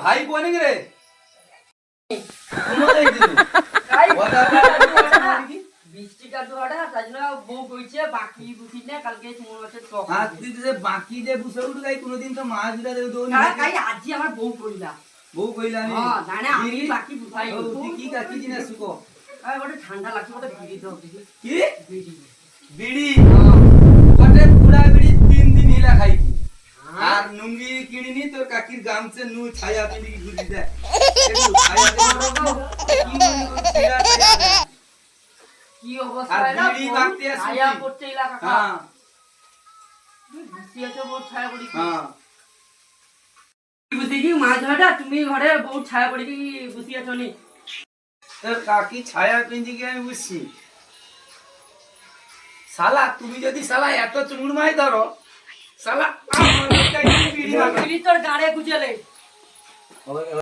ভাই কোনে রে বৃষ্টিটা তো হঠাৎ তাই জন্য বউ কইছে বাকি বুঝি না কালকে তোমার মাছের টক আর তুই যে বাকি যে বুঝে উঠে গাই কোনোদিন তো মাছ দিলা দেব দোন কাই আজি আমার বউ কইলা নি হ্যাঁ না না আমি বাকি বুঝাই তুই কি কাকি জিনিস সুকো ওটা ঠান্ডা লাগছে ওটা বিড়ি দাও দেখি কি বিড়ি বিড়ি ওটা পুরা বিড়ি 3 দিন হিলা খাইছি আর নুঙ্গি কিনিনি তোর কাকির গামছে নু ছায়া পিনি ঘুরি দে একটু ছায়া দে কি ছিড়া ছায়া দে কি অবস্থা না বিড়ি বাকতে আছে ছায়া পড়তে ইলা কাকা হ্যাঁ বুঝিয়েছে বউ ছায়া পড়ি হ্যাঁ বুঝি কি মাছ ধরাটা তুমি ঘরে বউ ছায়া পড়ি কি বুঝিয়েছো নি তোর কাকি ছায়া পিঞ্জি কি আমি বুঝছি শালা তুমি যদি শালা এত চুমুর মাই ধরো শালা আমার বিড়ি তোর গাড়ে গুজেলে